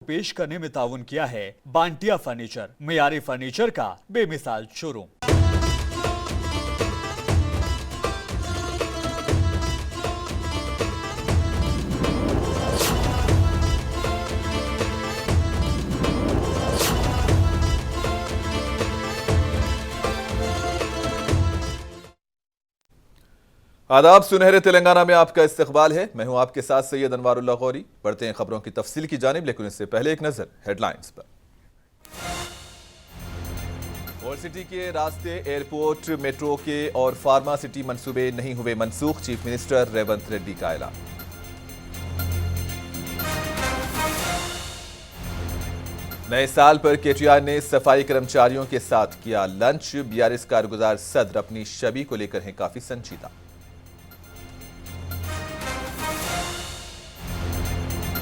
पेश करने में ताउन किया है बांटिया फर्नीचर, मियारी फर्नीचर का बेमिसाल शोरूम। आदाब, सुनहरे तेलंगाना में आपका इस्तकबाल है। मैं हूं आपके साथ सैयद अनवारुल्लाह गौरी। बढ़ते हैं खबरों की तफसील की जानिब, लेकिन इससे पहले एक नजर हेडलाइंस पर। ओल्ड सिटी के रास्ते एयरपोर्ट, मेट्रो के और फार्मा सिटी मंसूबे नहीं हुए मनसूख, चीफ मिनिस्टर रेवंत रेड्डी का ऐलान। नए साल पर केटीआर ने सफाई कर्मचारियों के साथ किया लंच। बीआरएस कारगुजार सदर अपनी शबी को लेकर हैं काफी संजीदा।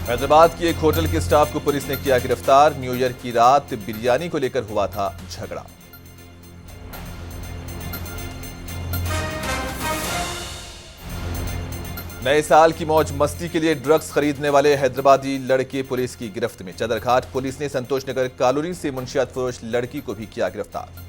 हैदराबाद के एक होटल के स्टाफ को पुलिस ने किया गिरफ्तार। न्यू ईयर की रात बिरयानी को लेकर हुआ था झगड़ा। नए साल की मौज मस्ती के लिए ड्रग्स खरीदने वाले हैदराबादी लड़के पुलिस की गिरफ्त में। चदरघाट पुलिस ने संतोष नगर कॉलोनी से मुंशियात फरोश लड़की को भी किया गिरफ्तार।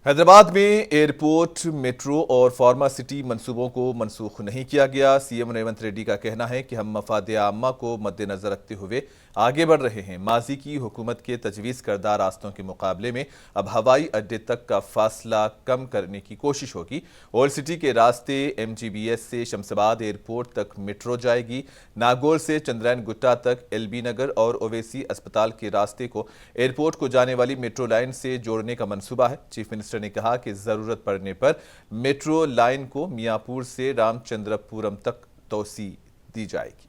हैदराबाद में एयरपोर्ट, मेट्रो और फार्मा सिटी मंसूबों को मनसूख नहीं किया गया। सीएम रेवंत रेड्डी का कहना है कि हम मफाद आम्मा को मद्देनजर रखते हुए आगे बढ़ रहे हैं। माजी की हुकूमत के तजवीज़ करदा रास्तों के मुकाबले में अब हवाई अड्डे तक का फासला कम करने की कोशिश होगी। ओल्ड सिटी के रास्ते एमजीबीएस से शमशाबाद एयरपोर्ट तक मेट्रो जाएगी। नागौर से चंद्रायन गुट्टा तक, एलबी नगर और ओवैसी अस्पताल के रास्ते को एयरपोर्ट को जाने वाली मेट्रो लाइन से जोड़ने का मंसूबा है। चीफ मिनिस्टर ने कहा कि जरूरत पड़ने पर मेट्रो लाइन को मियापुर से रामचंद्रपुरम तक तोसी दी जाएगी।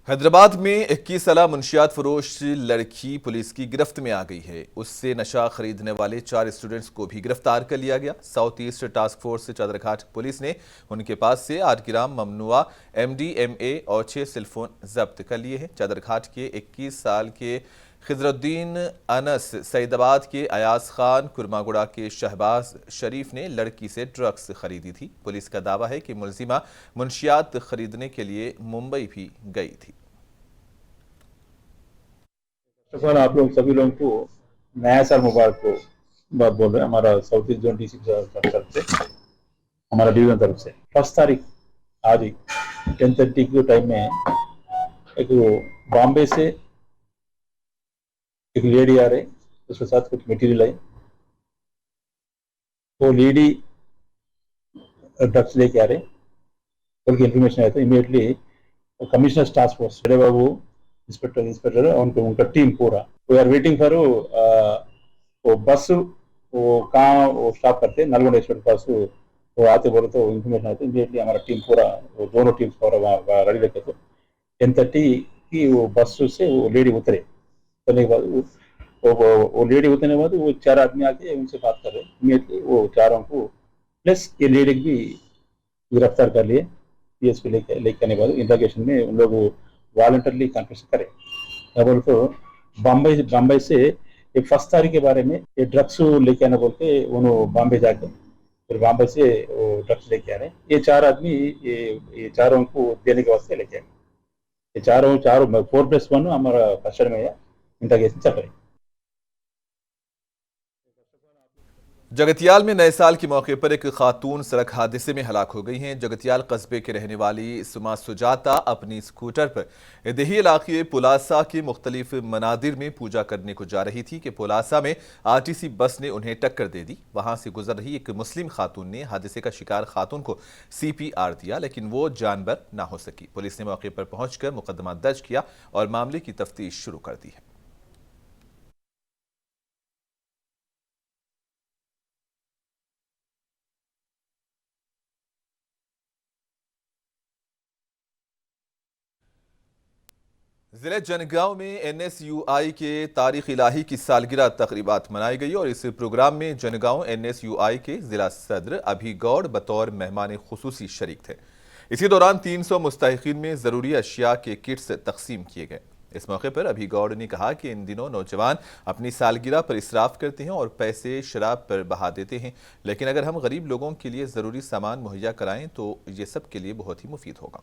हैदराबाद में 21 साला मुंशियात फरोश लड़की पुलिस की गिरफ्त में आ गई है। उससे नशा खरीदने वाले 4 स्टूडेंट्स को भी गिरफ्तार कर लिया गया। South east task force Chaderghat police ने उनके पास से 8 ग्राम ममनुआ MDMA और 6 सेलफोन जब्त कर लिए हैं। चदरघाट के 21 साल के खिजरुद्दीन अनस, सईदाबाद के अयाज खान, कुरमागुड़ा के शहबाज शरीफ ने लड़की से ड्रग्स खरीदी थी। पुलिस का दावा है कि मुलजिमा मुंशियात खरीदने के लिए मुंबई भी गई थी। आप लोग सभी लोगों को नया साल मुबारक को बात बोल रहे हैं। हमारा साउथ ईस्ट जोन डीसी तरफ से, हमारा डिवीजन तरफ से 1 तारीख आज ही 10:30 के टाइम में एक बॉम्बे से एक लेडी आ रही, उसके साथ कुछ मटेरियल आई। वो लेडी ड्रग्स लेके आ रहे, बल्कि इन्फॉर्मेशन आया था। इमीडिएटली कमिश्नर टास्क फोर्स बड़े बाबू, इंस्पेक्टर उनका टीम पूरा, वी आर वेटिंग फॉर वो बस, वो कहाँ वो स्टॉप करते नलगोंडा स्टेशन पास वो आते बोले तो इन्फॉर्मेशन आते। इमीडिएटली हमारा टीम पूरा, वो दोनों टीम्स पूरा वहाँ रेडी रखे थे। 10:30 की वो बस से वो लेडी उतरे, उतरने के बाद वो लेडी उतरने के बाद वो 4 आदमी आके उनसे बात कर रहे। इमीडिएटली वो चारों को प्लस ये लेडी भी गिरफ्तार कर लिए। पीएसपी लेके आने के बाद इंट्रोगेशन में उन लोग वॉलंटरली कन्फेस करे। क्या बोल तो बम्बई से एक 1 तारीख के बारे में ये ड्रग्स लेके आना बोल के उन्होंने बॉम्बे जाके फिर बॉम्बे से वो ड्रग्स लेके आ रहे। ये 4 आदमी ये चारों को देने के वास्ते लेके आए। ये चारों 4+1 हमारा कस्टडी में है, इंट्रोगेशन चल रही। जगतियाल में नए साल के मौके पर एक खातून सड़क हादसे में हलाक हो गई हैं। जगतियाल कस्बे के रहने वाली सुमा सुजाता अपनी स्कूटर पर देही इलाके पुलासा के मुख्तलिफ मनादिर में पूजा करने को जा रही थी कि पुलासा में आरटीसी बस ने उन्हें टक्कर दे दी। वहां से गुजर रही एक मुस्लिम खातून ने हादसे का शिकार खातून को CPR दिया, लेकिन वो जानबर ना हो सकी। पुलिस ने मौके पर पहुंचकर मुकदमा दर्ज किया और मामले की तफ्तीश शुरू कर दी है। जिले जनगांव में NSUI के तारीख इलाही की सालगिरह तकरीबात मनाई गई और इस प्रोग्राम में जनगांव NSUI के जिला सदर अभी गौड़ बतौर मेहमान खुसूसी शरीक थे। इसी दौरान 300 मुस्तहिकीन में जरूरी अशिया के किट्स तकसीम किए गए। इस मौके पर अभी गौड़ ने कहा कि इन दिनों नौजवान अपनी सालगिरह पर इसराफ करते हैं और पैसे शराब पर बहा देते हैं, लेकिन अगर हम गरीब लोगों के लिए ज़रूरी सामान मुहैया कराएं तो ये सब के लिए बहुत ही मुफीद होगा।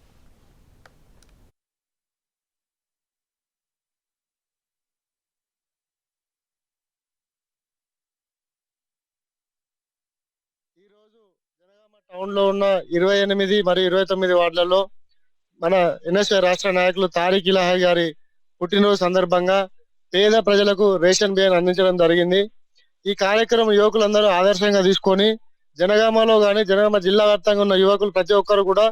టౌన్ లో ఉన్న 28 మరియు 29 వార్డులలో మన ఎన్ఎస్వై రాష్ట్ర నాయకులు తారిక్ ఇలాహి గారి పుట్టినరోజు సందర్భంగా పేద ప్రజలకు రేషన్ బియ్యం అందించడం జరిగింది. ఈ కార్యక్రమం యువకులందరూ ఆదర్శంగా తీసుకొని జనగామలో గాని జనగామ జిల్లా వ్యాప్తంగా ఉన్న యువకులు ప్రతి ఒక్కరు కూడా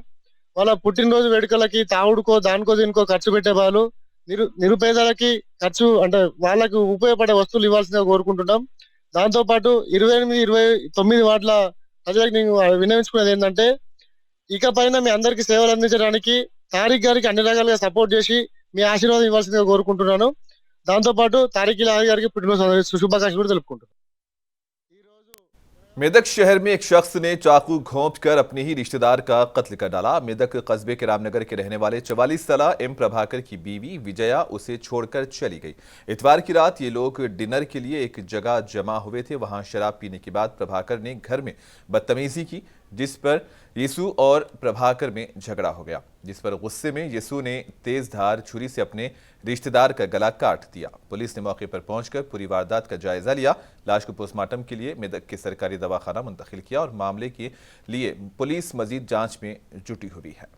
వాళ్ళ పుట్టినరోజు వేడుకలకి తావుడుకో దానికో దీనికో ఖర్చు పెట్టే వాళ్ళు నిరుపేదలకి ఖర్చు అంటే వాళ్ళకు ఉపయోగపడే వస్తువులు ఇవ్వాల్సిందిగా కోరుకుంటున్నాం. దాంతో పాటు 28, 29 వార్డుల ప్రజలకు నేను విన్నవించుకునేది ఏంటంటే ఇకపైన మీ అందరికి సేవలు అందించడానికి తారిక్ గారికి అన్ని రకాలుగా సపోర్ట్ చేసి మీ ఆశీర్వాదం ఇవ్వాల్సిందిగా కోరుకుంటున్నాను. దాంతో పాటు తారిక్ ఇలాహి గారికి పుట్టినరోజు శుభాకాంక్షలు కూడా తెలుపుకుంటున్నాను. मेदक शहर में एक शख्स ने चाकू घोंपकर अपने ही रिश्तेदार का कत्ल कर डाला। मेदक कस्बे के रामनगर के रहने वाले 44 साल एम प्रभाकर की बीवी विजया उसे छोड़कर चली गई। इतवार की रात ये लोग डिनर के लिए एक जगह जमा हुए थे। वहां शराब पीने के बाद प्रभाकर ने घर में बदतमीजी की, जिस पर यीशु और प्रभाकर में झगड़ा हो गया, जिस पर गुस्से में यीशु ने तेज धार छुरी से अपने रिश्तेदार का गला काट दिया। पुलिस ने मौके पर पहुंचकर पूरी वारदात का जायजा लिया। लाश को पोस्टमार्टम के लिए मेदक के सरकारी दवाखाना मुंतकिल किया और मामले के लिए पुलिस मजीद जांच में जुटी हुई है।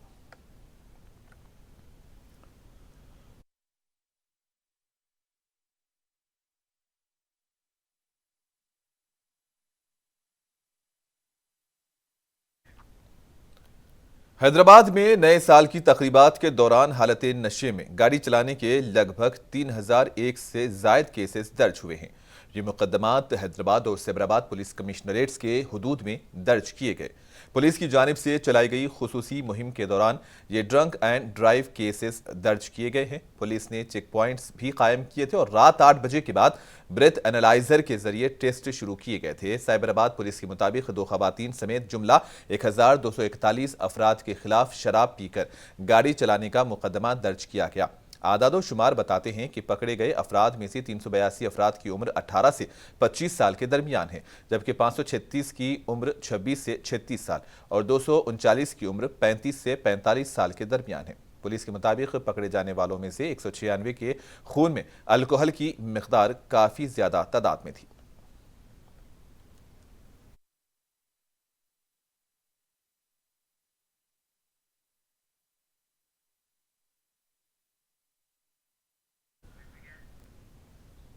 हैदराबाद में नए साल की तकरीबात के दौरान हालत नशे में गाड़ी चलाने के लगभग 3001 से जायद केसेस दर्ज हुए हैं। ये मुकदमात हैदराबाद और सैबराबाद पुलिस कमिश्नरेट्स के हुदूद में दर्ज किए गए। पुलिस की जानिब से चलाई गई खुसूसी मुहिम के दौरान ये ड्रंक एंड ड्राइव केसेस दर्ज किए गए हैं। पुलिस ने चेक पॉइंट्स भी कायम किए थे और रात 8 बजे के बाद ब्रेथ एनालाइजर के जरिए टेस्ट शुरू किए गए थे। साइबराबाद पुलिस के मुताबिक 2 खवातीन समेत जुमला 1241 अफराद के खिलाफ शराब पीकर गाड़ी चलाने का मुकदमा दर्ज किया गया। आदादो शुमार बताते हैं कि पकड़े गए अफराद में से 382 अफराद की उम्र 18 से 25 साल के दरमियान है, जबकि 536 की उम्र 26 से 36 साल और 239 की उम्र 35 से 45 साल के दरमियान है। पुलिस के मुताबिक पकड़े जाने वालों में से 196 के खून में अल्कोहल की मिकदार काफी ज्यादा तादाद में थी।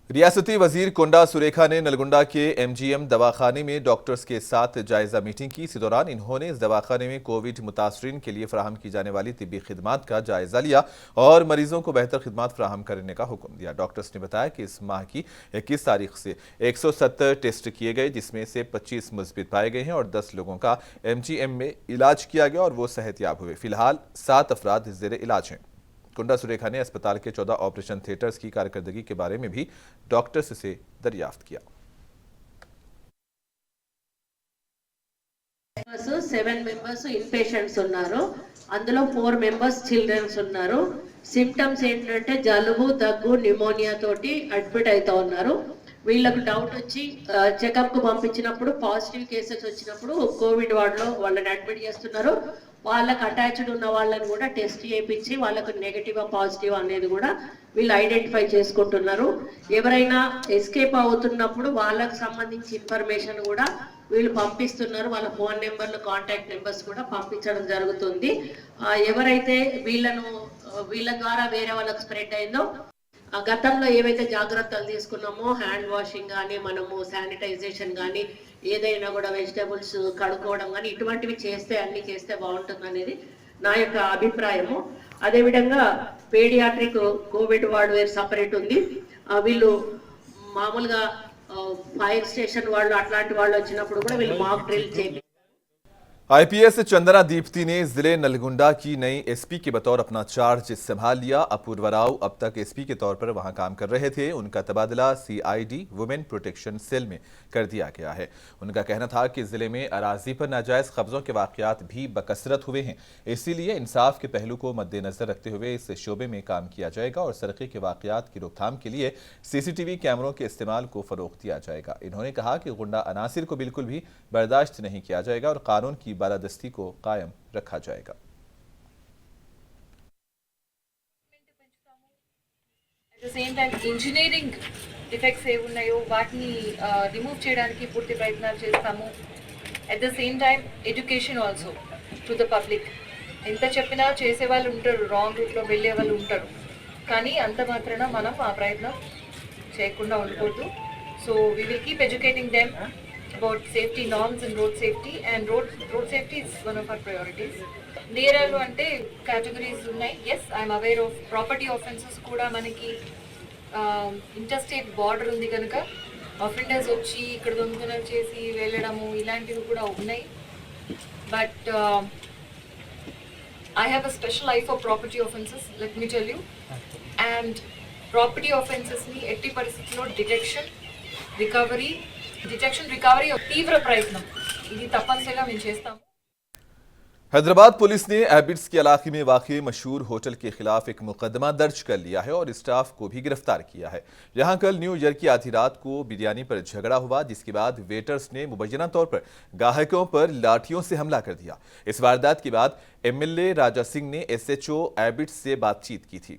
रियासती वजीर कोंडा सुरेखा ने नलगुंडा के एमजीएम दवाखाने में डॉक्टर्स के साथ जायजा मीटिंग की। इसी दौरान इन्होंने इस दवाखाने में कोविड मुतासरीन के लिए फराहम की जाने वाली तिब्बी खिदमात का जायजा लिया और मरीजों को बेहतर खिदमात फराहम करने का हुक्म दिया। डॉक्टर्स ने बताया कि इस माह की 21 तारीख से 170 टेस्ट किए गए, जिसमें से 25 मुस्बित पाए गए हैं और 10 लोगों का एमजीएम में इलाज किया गया और वो सेहतयाब हुए। फिलहाल 7 अफराद ज़ेरे इलाज हैं। कोंडा सुरेखा ने अस्पताल के 14 ऑपरेशन थिएटर्स की कारकर्दगी के बारे में भी डॉक्टर्स से दरियाफ्त किया। 7 మెంబర్స్ ఇన్ పేషెంట్స్ ఉన్నారు. అందులో 4 మెంబర్స్ చిల్డ్రన్స్ ఉన్నారు. సిమ్టమ్స్ ఏంటంటే జలుబు, దగ్గు, న్యూమోనియా తోటి అడ్మిట్ అవుతా ఉన్నారు. వీళ్ళకు డౌట్ వచ్చి చెకప్ కు పంపించినప్పుడు పాజిటివ్ కేసెస్ వచ్చినప్పుడు కోవిడ్ వార్డులో వాళ్ళని అడ్మిట్ చేస్తున్నారు. వాళ్ళకి అటాచ్డ్ ఉన్న వాళ్ళని కూడా టెస్ట్ చేయించి వాళ్ళకు నెగటివ్ పాజిటివ్ అనేది కూడా వీళ్ళు ఐడెంటిఫై చేసుకుంటున్నారు. ఎవరైనా ఎస్కేప్ అవుతున్నప్పుడు వాళ్ళకు సంబంధించి ఇన్ఫర్మేషన్ కూడా వీళ్ళు పంపిస్తున్నారు. వాళ్ళ ఫోన్ నెంబర్లు, కాంటాక్ట్ నెంబర్స్ కూడా పంపించడం జరుగుతుంది. ఎవరైతే వీళ్ళ ద్వారా వేరే వాళ్ళకి స్ప్రెడ్ అయిందో గతంలో ఏవైతే జాగ్రత్తలు తీసుకున్నామో హ్యాండ్ వాషింగ్ కానీ, మనము శానిటైజేషన్ కానీ, ఏదైనా కూడా వెజిటబుల్స్ కడుక్కోవడం కానీ ఇటువంటివి అన్ని చేస్తే బాగుంటుంది అనేది నా యొక్క అభిప్రాయము. అదేవిధంగా పేడియాట్రిక్ కోవిడ్ వార్డు వేరు సపరేట్ ఉంది. వీళ్ళు మామూలుగా ఫైర్ స్టేషన్ వాళ్ళు అట్లాంటి వాళ్ళు వచ్చినప్పుడు కూడా వీళ్ళు మాక్ డ్రిల్ చేయాలి. आईपीएस चंदना दीप्ति ने जिले नलगुंडा की नई एसपी के बतौर अपना चार्ज संभाल लिया। अपूर्व राव अब तक एसपी के तौर पर वहां काम कर रहे थे। उनका तबादला सीआईडी वुमेन प्रोटेक्शन सेल में कर दिया गया है। उनका कहना था कि जिले में अराजी पर नाजायज कब्जों के वाकयात भी बकसरत हुए हैं, इसीलिए इंसाफ के पहलू को मद्देनजर रखते हुए इस शोबे में काम किया जाएगा और सरक़े के वाकयात की रोकथाम के लिए सीसीटीवी कैमरों के इस्तेमाल को फरोग दिया जाएगा। इन्होंने कहा कि गुंडा अनासिर को बिल्कुल भी बर्दाश्त नहीं किया जाएगा और कानून की बालादस्ती को कायम रखा जाएगा। At the same time, engineering defects ఏ ఉన్నాయో వాటిని రిమూవ్ చేయడానికి పూర్తి ప్రయత్నాలు చేస్తాము. At the same time, education also to the public. ఎంత చెప్పినా చేసే వాళ్ళు ఉంటారు, రాంగ్ రూట్లో వెళ్ళే వాళ్ళు ఉంటారు, కానీ అంత మాత్రాన మనం ఆ ప్రయత్నం చేయకుండా ఉండకూడదు. So we will keep educating them about safety norms and road safety, and road safety is one of our priorities. నేరాలు అంటే కేటగిరీస్ ఉన్నాయి. Yes, I'm aware of property offences కూడా మనకి ఇంటర్స్టేట్ బార్డర్ ఉంది కనుక అఫెండర్స్ వచ్చి ఇక్కడ దొంగతనాలు చేసి వెళ్ళడము ఇలాంటివి కూడా ఉన్నాయి. But I have a special eye for property offences, let me tell you. And property ఆఫెన్సెస్ని ఎట్టి పరిస్థితుల్లో డిటెక్షన్ రికవరీ తీవ్ర ప్రయత్నం ఇది తప్పనిసరిగా మేము చేస్తాము. हैदराबाद पुलिस ने एबिट्स के इलाके में वाक़ मशहूर होटल के खिलाफ एक मुकदमा दर्ज कर लिया है और स्टाफ को भी गिरफ्तार किया है। यहां कल न्यू ईयर की आधी रात को बिरयानी पर झगड़ा हुआ, जिसके बाद वेटर्स ने मुबैना तौर पर गाहकों पर लाठियों से हमला कर दिया। इस वारदात के बाद एमएलए राजा सिंह ने एसएचओ एबिट्स से बातचीत की थी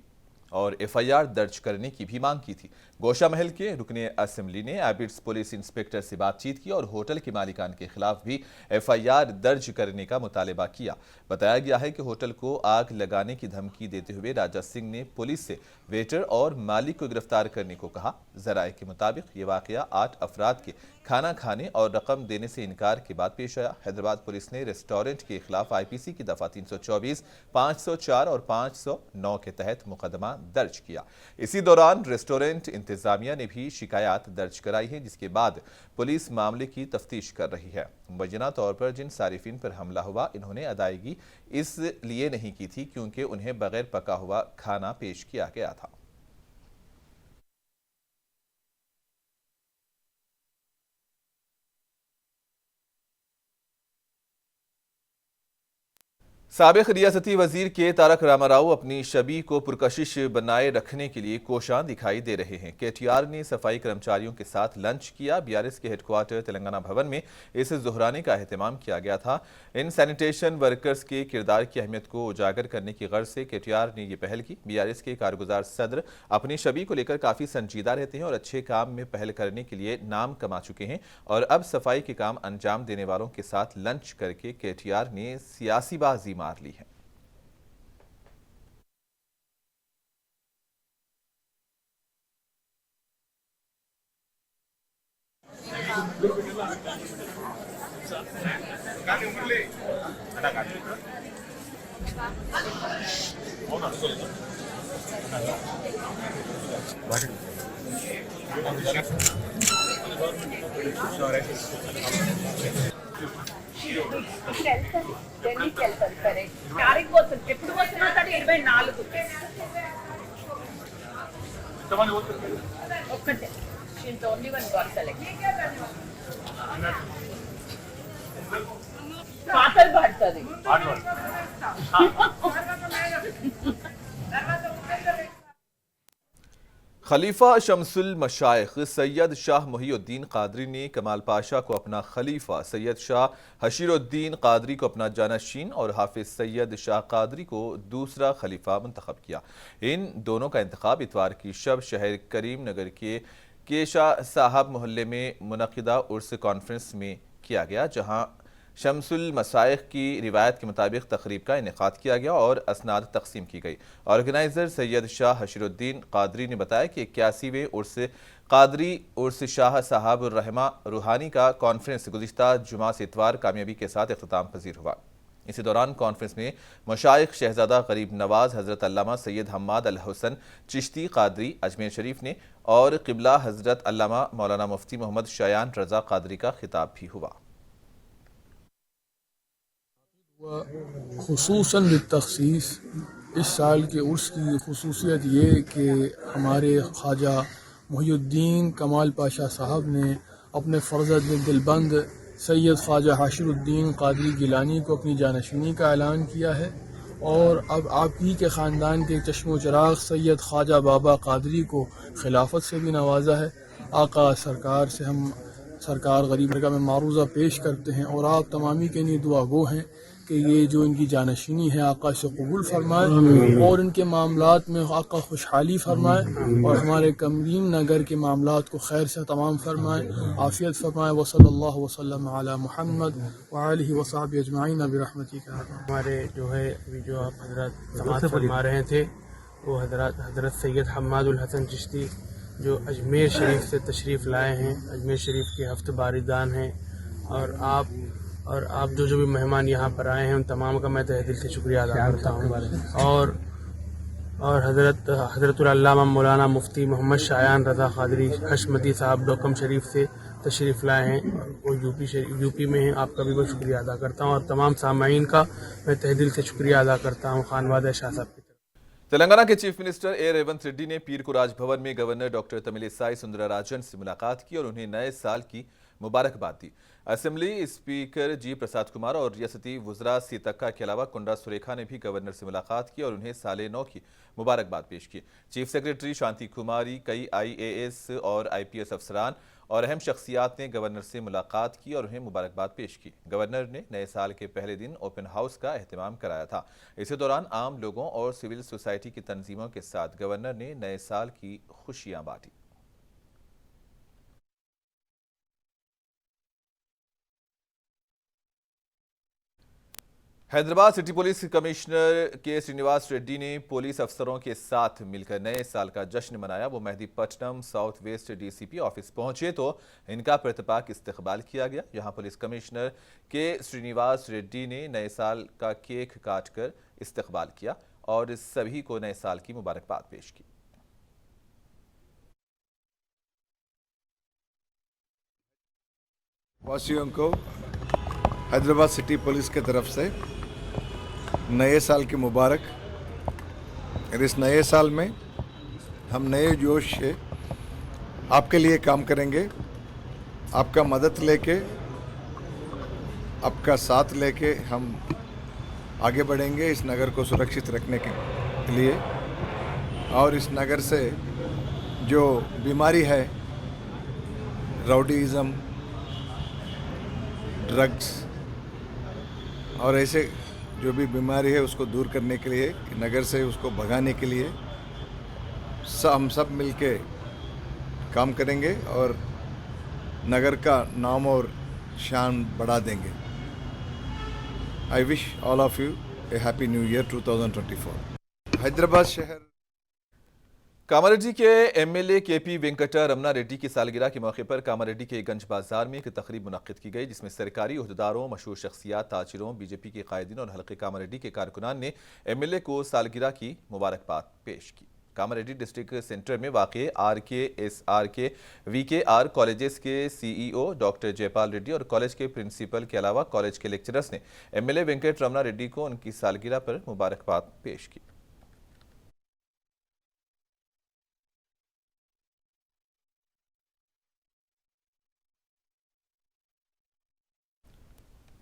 और एफआईआर दर्ज करने की भी मांग की थी। गोशा महल के रुकने असेंबली ने एबिट्स पुलिस इंस्पेक्टर से बातचीत की और होटल के मालिकान के खिलाफ भी एफआईआर दर्ज करने का मुतालबा किया। बताया गया है कि होटल को आग लगाने की धमकी देते हुए राजा सिंह ने पुलिस से वेटर और मालिक को गिरफ्तार करने को कहा। जराये के मुताबिक ये वाकया 8 अफराद के खाना खाने और रकम देने से इनकार के बाद पेश आया। हैदराबाद पुलिस ने रेस्टोरेंट के खिलाफ आईपीसी की दफा 324, 504 और 509 के तहत मुकदमा दर्ज किया। इसी दौरान रेस्टोरेंट इंतजामिया ने भी शिकायत दर्ज कराई है, जिसके बाद पुलिस मामले की तफ्तीश कर रही है। मुबैना तौर पर जिन सारिफिन पर हमला हुआ, इन्होंने अदायगी इसलिए नहीं की थी क्योंकि उन्हें बगैर पका हुआ खाना पेश किया गया था। साबिक रियासती वजीर के तारक रामाराव अपनी शबी को पुरकशिश बनाए रखने के लिए कोशां दिखाई दे रहे हैं। केटीआर ने सफाई कर्मचारियों के साथ लंच किया। बीआरएस के हेडक्वार्टर तेलंगाना भवन में इस जुहराने का एहतमाम किया गया था। इन सैनिटेशन वर्कर्स के किरदार की अहमियत को उजागर करने की गर्ज से केटीआर ने ये पहल की। बीआरएस के कारगुजार सदर अपनी शबी को लेकर काफ़ी संजीदा रहते हैं और अच्छे काम में पहल करने के लिए नाम कमा चुके हैं और अब सफाई के काम अंजाम देने वालों के साथ लंच करके केटीआर ने सियासी बाजी मार ली है। ఢిల్లీకి వెళ్తాను. సరే, తారీఖు వస్తుంది. ఎప్పుడు వస్తున్నా తను 24 ఒక్కటే. She's the only one got selected. పాటలు పాడుతుంది. खलीफा शमसुल मशाइख सैयद शाह मोहिउद्दीन कादरी ने कमाल पाशा को अपना खलीफा, सैयद शाह हशीरुद्दीन कादरी को अपना जानशीन और हाफिज सैयद शाह कादरी को दूसरा खलीफा मुंतखब किया। इन दोनों का इंतखाब इतवार की शब शहर करीम नगर के केशा साहब मोहल्ले में मुनक़िदा उर्स कॉन्फ्रेंस में किया गया, जहाँ शमसुल मसाइख की रिवायत के मुताबिक तकरीब का इनेकाद किया गया और असनाद तकसीम की गई। ऑर्गेनाइज़र सैयद शाह हशीरुद्दीन कादरी ने बताया कि 81वें उर्स कादरी उर्स शाह साहब रहमा रूहानी का कॉन्फ्रेंस गुज़िश्ता जुमा से इतवार कामयाबी के साथ इख्तिताम पजीर हुआ। इसी दौरान कॉन्फ्रेंस में मशाइख शहजादा गरीब नवाज हज़रत अल्लामा सैयद हम्माद अल हुसैन चिश्ती कादरी अजमेर शरीफ ने और क़िबला हज़रत अल्लामा मौलाना मुफ्ती मोहम्मद शयान रज़ा कादरी का खिताब भी हुआ। खुसूसन बितख़सीस इस साल के उर्स की खुसूसियत ये कि हमारे ख्वाजा मुहियुद्दीन कमाल पाशा साहब ने अपने फ़र्ज़द दिलबंद सैयद ख्वाजा हाशिरुद्दीन क़ादरी गिलानी को अपनी जानशीनी का ऐलान किया है और अब आप ही के ख़ानदान के चश्मो चराग़ सैयद ख्वाजा बाबा क़ादरी को खिलाफत से भी नवाजा है। आका सरकार से हम सरकार गरीब वर्ग में मारूज़ा पेश करते हैं और आप तमामी के लिए दुआ गो हैं कि ये जो इनकी जानशीनी है आका से कबूल फरमाए और इनके मामलात में आका खुशहाली फरमाए और हमारे कमरीन नगर के मामलात को खैर से तमाम फरमाए, आफ़ियत फरमाए। वसल्लल्लाहु वसल्लम अला मुहम्मद व आलिहि व सहबिहि अजमाइन बिरहमतिका। हमारे जो है अभी जो आप हजरत समाअत फरमा रहे थे वो हजरत सैयद हम्मादुल हसन चिश्ती जो अजमेर शरीफ से तशरीफ़ लाए हैं, अजमेर शरीफ के हफ्ते बारिदान हैं और आप जो भी मेहमान यहाँ पर आए हैं उन तमाम का मैं तहे दिल से शुक्रिया अदा करता हूँ। और हज़रतुल अल्लामा मौलाना मुफ्ती मोहम्मद शायान रज़ा क़ादरी हशमती साहब डोकम शरीफ से तशरीफ़ लाए हैं वो यूपी में हैं, आपका भी बहुत शुक्रिया अदा करता हूँ और तमाम सामाईन का मैं तहे दिल से शुक्रिया अदा करता हूँ। खानवादा शाह साहब की तेलंगाना के चीफ मिनिस्टर ए रेवंत रेड्डी ने पीर को राजभवन में गवर्नर डॉक्टर तमिलिसाई सुंदरराजन से मुलाकात की और उन्हें नए साल की मुबारकबाद दी। असेंबली स्पीकर जी प्रसाद कुमार और रियासती वुज़रा सीतक्का के अलावा कुंडा सुरेखा ने भी गवर्नर से मुलाकात की और उन्हें साले नौ की मुबारकबाद पेश की। चीफ सेक्रेटरी शांति कुमारी, कई IAS और IPS अफसरान और अहम शख्सियात ने गवर्नर से मुलाकात की और उन्हें मुबारकबाद पेश की। गवर्नर ने नए साल के पहले दिन ओपन हाउस का एहतमाम कराया था। इसी दौरान आम लोगों और सिविल सोसाइटी की तंजीमों के साथ गवर्नर ने नए साल की खुशियां बांटी। हैदराबाद सिटी पुलिस कमिश्नर के श्रीनिवास रेड्डी ने पुलिस अफसरों के साथ मिलकर नए साल का जश्न मनाया। वो Mehdipatnam south west DCP office पहुंचे तो इनका प्रतिपाक इस्तकबाल किया गया। यहां पुलिस कमिश्नर के श्रीनिवास रेड्डी ने नए साल का केक काटकर इस्तकबाल किया और सभी को नए साल की मुबारकबाद पेश की। वासियों को हैदराबाद सिटी पुलिस के तरफ से नए साल की मुबारक। और इस नए साल में हम नए जोश से आपके लिए काम करेंगे, आपका मदद लेके, आपका साथ लेके हम आगे बढ़ेंगे इस नगर को सुरक्षित रखने के लिए। और इस नगर से जो बीमारी है, राउडीज़म, ड्रग्स और ऐसे जो भी बीमारी है उसको दूर करने के लिए, नगर से उसको भगाने के लिए हम सब मिलके काम करेंगे और नगर का नाम और शान बढ़ा देंगे। I wish all of U A happy new year 2024। Hyderabad शहर कामारेड्डी के MLA KP वेंकटा रमना रेड्डी की सालगिरह के मौके पर कामारेड्डी के गंज बाजार में एक तकरीब मुनक्किद की गई, जिसमें सरकारी ओहदेदारों, मशहूर शख्सियात, ताजिरों, BJP के कायदीन और हल्के कामारेड्डी के कारकुनान ने MLA को सालगिरह की मुबारकबाद पेश की। कामारेड्डी डिस्ट्रिक्ट सेंटर में वाक़ RKSRK VKR कॉलेजेस के CEO डॉक्टर जयपाल रेड्डी और कॉलेज के प्रिंसिपल के अलावा कॉलेज के लेक्चरर्स ने MLA वेंकट रमना रेड्डी को उनकी सालगिरह पर मुबारकबाद पेश की।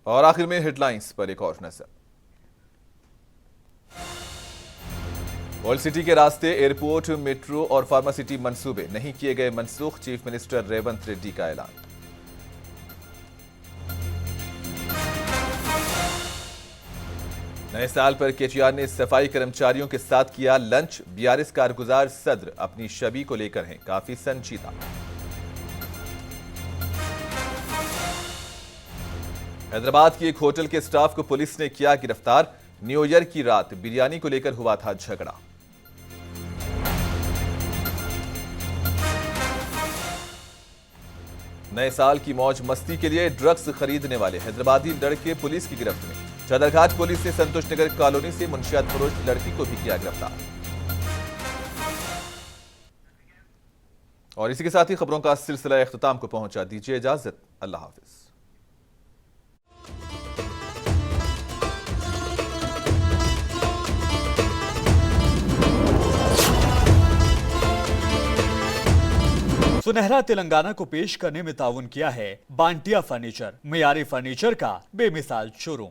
और आखिर में हेडलाइंस पर एक और नजर। वर्ल्ड सिटी के रास्ते एयरपोर्ट, मेट्रो और फार्मासिटी मंसूबे नहीं किए गए मनसूख, चीफ मिनिस्टर रेवंत रेड्डी का ऐलान। नए साल पर KTR ने सफाई कर्मचारियों के साथ किया लंच। BRS कारगुजार सदर अपनी शबी को लेकर हैं काफी संजीदा। हैदराबाद की एक होटल के स्टाफ को पुलिस ने किया गिरफ्तार। न्यू ईयर की रात बिरयानी को लेकर हुआ था झगड़ा। नए साल की मौज मस्ती के लिए ड्रग्स खरीदने वाले हैदराबादी लड़के पुलिस की गिरफ्त में। चादरघाट पुलिस ने संतोष नगर कॉलोनी से मुंशियात फरोश लड़की को भी किया गिरफ्तार। और इसी के साथ ही खबरों का सिलसिला इख्तिताम को पहुंचा। दीजिए इजाजत। अल्लाह हाफिज। सुनहरा तेलंगाना को पेश करने में ताउन किया है बांटिया फर्नीचर, मियारी फर्नीचर का बेमिसाल शोरूम।